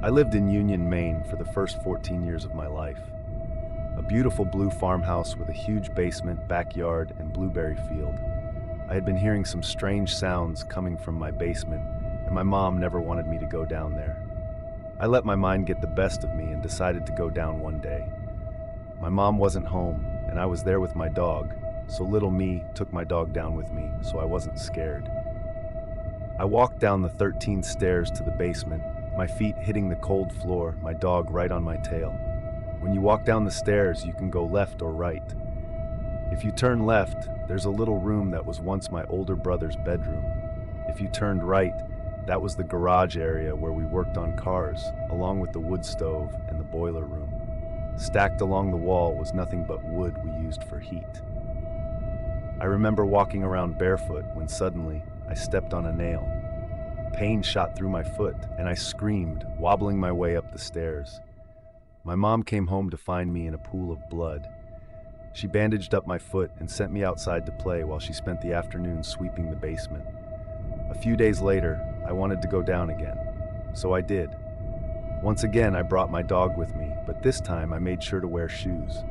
I lived in Union, Maine for the first 14 years of my life. A beautiful blue farmhouse with a huge basement, backyard, and blueberry field. I had been hearing some strange sounds coming from my basement, and my mom never wanted me to go down there. I let my mind get the best of me and decided to go down one day. My mom wasn't home, and I was there with my dog, so little me took my dog down with me, so I wasn't scared. I walked down the 13 stairs to the basement, my feet hitting the cold floor, my dog right on my tail. When you walk down the stairs, you can go left or right. If you turn left, there's a little room that was once my older brother's bedroom. If you turned right, that was the garage area where we worked on cars, along with the wood stove and the boiler room. Stacked along the wall was nothing but wood we used for heat. I remember walking around barefoot when suddenly I stepped on a nail. Pain shot through my foot, and I screamed, wobbling my way up the stairs. My mom came home to find me in a pool of blood. She bandaged up my foot and sent me outside to play while she spent the afternoon sweeping the basement. A few days later, I wanted to go down again, so I did. Once again, I brought my dog with me, but this time I made sure to wear shoes.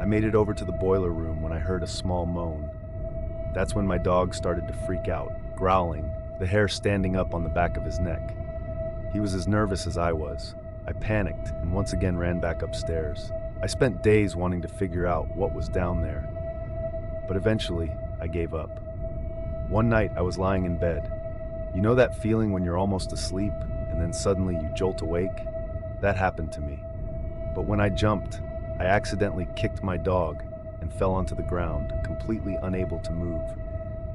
I made it over to the boiler room when I heard a small moan. That's when my dog started to freak out, growling, the hair standing up on the back of his neck. He was as nervous as I was. I panicked and once again ran back upstairs. I spent days wanting to figure out what was down there, but eventually I gave up. One night I was lying in bed. You know that feeling when you're almost asleep and then suddenly you jolt awake? That happened to me. But when I jumped, I accidentally kicked my dog and fell onto the ground, completely unable to move.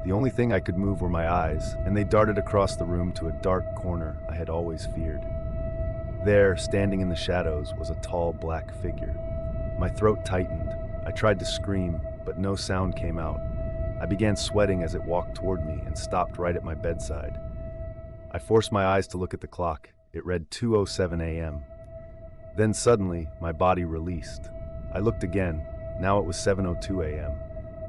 The only thing I could move were my eyes, and they darted across the room to a dark corner I had always feared. There, standing in the shadows, was a tall black figure. My throat tightened. I tried to scream, but no sound came out. I began sweating as it walked toward me and stopped right at my bedside. I forced my eyes to look at the clock. It read 2:07 a.m. Then suddenly, my body released. I looked again. Now it was 7:02 a.m.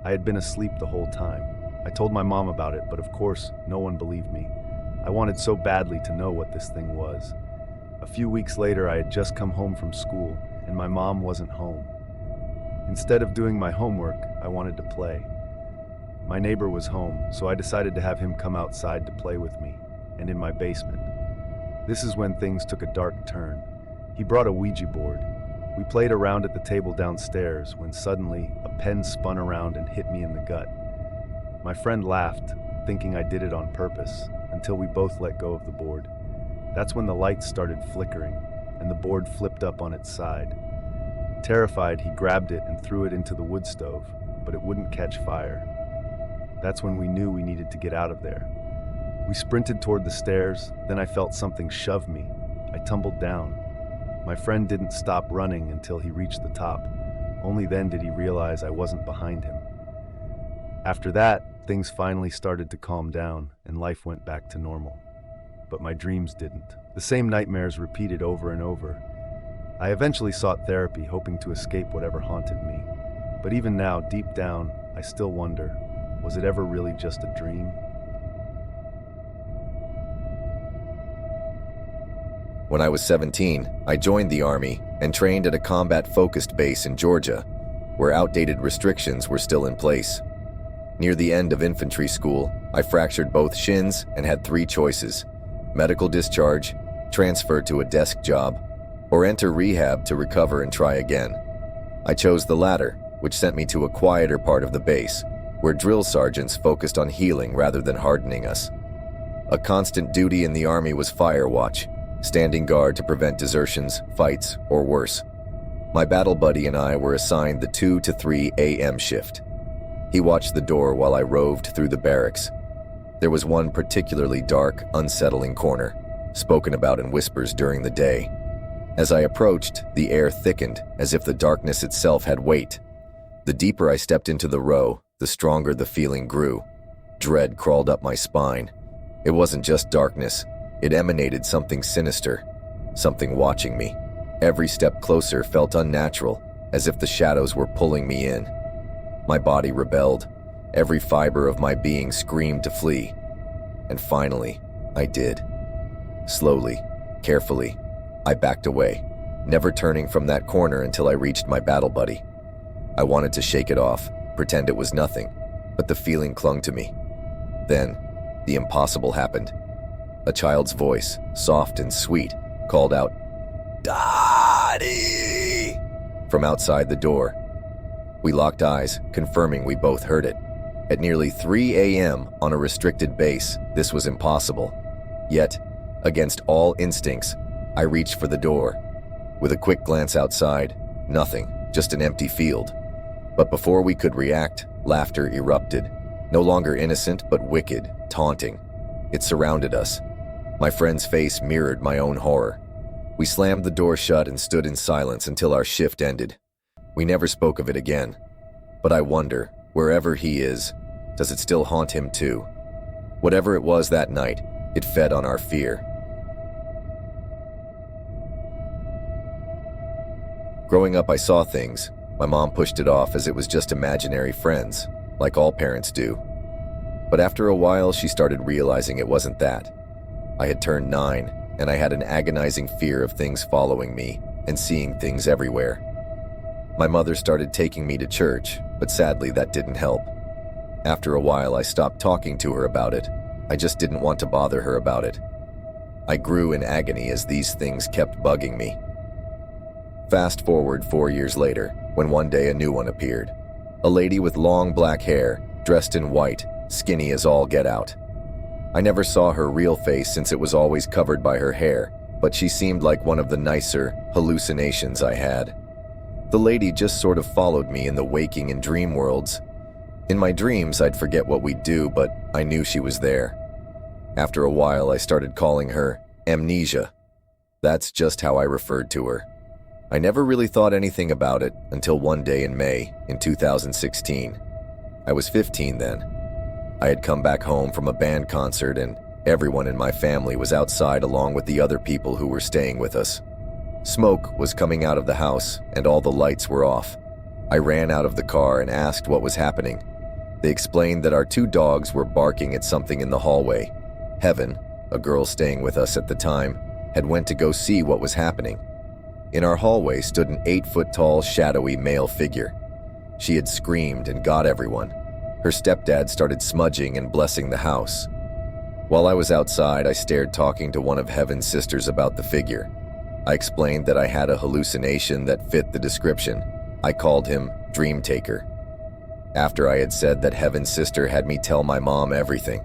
I had been asleep the whole time. I told my mom about it, but of course, no one believed me. I wanted so badly to know what this thing was. A few weeks later, I had just come home from school, and my mom wasn't home. Instead of doing my homework, I wanted to play. My neighbor was home, so I decided to have him come outside to play with me, and in my basement. This is when things took a dark turn. He brought a Ouija board. We played around at the table downstairs when suddenly a pen spun around and hit me in the gut. My friend laughed, thinking I did it on purpose, until we both let go of the board. That's when the lights started flickering, and the board flipped up on its side. Terrified, he grabbed it and threw it into the wood stove, but it wouldn't catch fire. That's when we knew we needed to get out of there. We sprinted toward the stairs, then I felt something shove me. I tumbled down. My friend didn't stop running until he reached the top. Only then did he realize I wasn't behind him. After that, things finally started to calm down, and life went back to normal. But my dreams didn't. The same nightmares repeated over and over. I eventually sought therapy, hoping to escape whatever haunted me. But even now, deep down, I still wonder, was it ever really just a dream? When I was 17, I joined the Army and trained at a combat-focused base in Georgia, where outdated restrictions were still in place. Near the end of infantry school, I fractured both shins and had 3 choices: medical discharge, transfer to a desk job, or enter rehab to recover and try again. I chose the latter, which sent me to a quieter part of the base, where drill sergeants focused on healing rather than hardening us. A constant duty in the Army was fire watch, standing guard to prevent desertions, fights, or worse. My battle buddy and I were assigned the 2 to 3 a.m. shift. He watched the door while I roved through the barracks. There was one particularly dark, unsettling corner, spoken about in whispers during the day. As I approached, the air thickened, as if the darkness itself had weight. The deeper I stepped into the row, the stronger the feeling grew. Dread crawled up my spine. It wasn't just darkness. It emanated something sinister, something watching me. Every step closer felt unnatural, as if the shadows were pulling me in. My body rebelled. Every fiber of my being screamed to flee. And finally, I did. Slowly, carefully, I backed away, never turning from that corner until I reached my battle buddy. I wanted to shake it off, pretend it was nothing, but the feeling clung to me. Then, the impossible happened. A child's voice, soft and sweet, called out, "Daddy!" from outside the door. We locked eyes, confirming we both heard it. At nearly 3 a.m. on a restricted base, this was impossible. Yet, against all instincts, I reached for the door. With a quick glance outside, nothing, just an empty field. But before we could react, laughter erupted. No longer innocent, but wicked, taunting. It surrounded us. My friend's face mirrored my own horror. We slammed the door shut and stood in silence until our shift ended. We never spoke of it again. But I wonder, wherever he is, does it still haunt him too? Whatever it was that night, it fed on our fear. Growing up, I saw things. My mom pushed it off as it was just imaginary friends, like all parents do. But after a while, she started realizing it wasn't that. I had turned 9, and I had an agonizing fear of things following me and seeing things everywhere. My mother started taking me to church, but sadly that didn't help. After a while, I stopped talking to her about it. I just didn't want to bother her about it. I grew in agony as these things kept bugging me. Fast forward 4 years later, when one day a new one appeared. A lady with long black hair, dressed in white, skinny as all get out. I never saw her real face since it was always covered by her hair, but she seemed like one of the nicer hallucinations I had. The lady just sort of followed me in the waking and dream worlds. In my dreams, I'd forget what we'd do, but I knew she was there. After a while, I started calling her Amnesia. That's just how I referred to her. I never really thought anything about it until one day in May in 2016. I was 15 then. I had come back home from a band concert and everyone in my family was outside along with the other people who were staying with us. Smoke was coming out of the house and all the lights were off. I ran out of the car and asked what was happening. They explained that our 2 dogs were barking at something in the hallway. Heaven, a girl staying with us at the time, had went to go see what was happening. In our hallway stood an 8-foot-tall, shadowy male figure. She had screamed and got everyone. Her stepdad started smudging and blessing the house. While I was outside, I stared talking to one of Heaven's sisters about the figure. I explained that I had a hallucination that fit the description. I called him Dream Taker. After I had said that Heaven's sister had me tell my mom everything.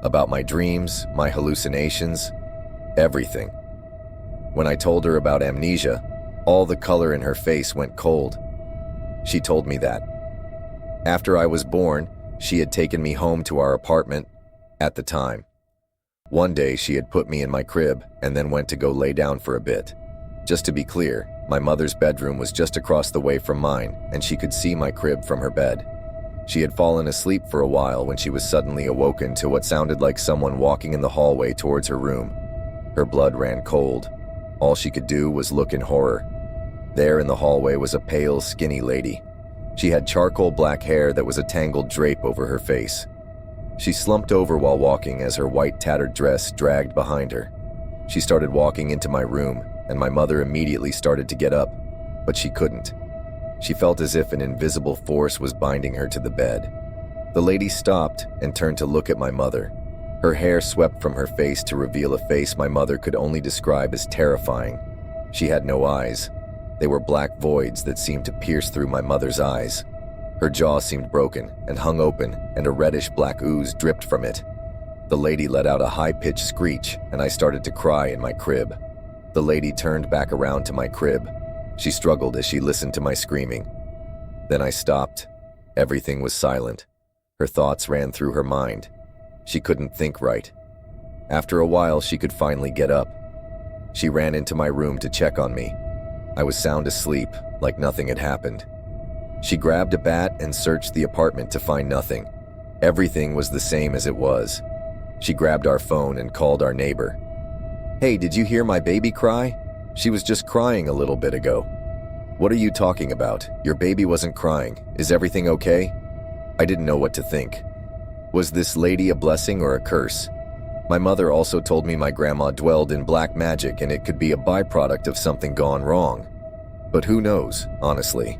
About my dreams, my hallucinations, everything. When I told her about Amnesia, all the color in her face went cold. She told me that. After I was born, she had taken me home to our apartment at the time. One day she had put me in my crib and then went to go lay down for a bit. Just to be clear, my mother's bedroom was just across the way from mine and she could see my crib from her bed. She had fallen asleep for a while when she was suddenly awoken to what sounded like someone walking in the hallway towards her room. Her blood ran cold. All she could do was look in horror. There in the hallway was a pale, skinny lady. She had charcoal black hair that was a tangled drape over her face. She slumped over while walking as her white tattered dress dragged behind her. She started walking into my room, and my mother immediately started to get up, but she couldn't. She felt as if an invisible force was binding her to the bed. The lady stopped and turned to look at my mother. Her hair swept from her face to reveal a face my mother could only describe as terrifying. She had no eyes. They were black voids that seemed to pierce through my mother's eyes. Her jaw seemed broken and hung open, and a reddish-black ooze dripped from it. The lady let out a high-pitched screech, and I started to cry in my crib. The lady turned back around to my crib. She struggled as she listened to my screaming. Then I stopped. Everything was silent. Her thoughts ran through her mind. She couldn't think right. After a while, she could finally get up. She ran into my room to check on me. I was sound asleep, like nothing had happened. She grabbed a bat and searched the apartment to find nothing. Everything was the same as it was. She grabbed our phone and called our neighbor. "Hey, did you hear my baby cry? She was just crying a little bit ago." "What are you talking about? Your baby wasn't crying. Is everything okay?" I didn't know what to think. Was this lady a blessing or a curse? My mother also told me my grandma dwelled in black magic and it could be a byproduct of something gone wrong. But who knows, honestly.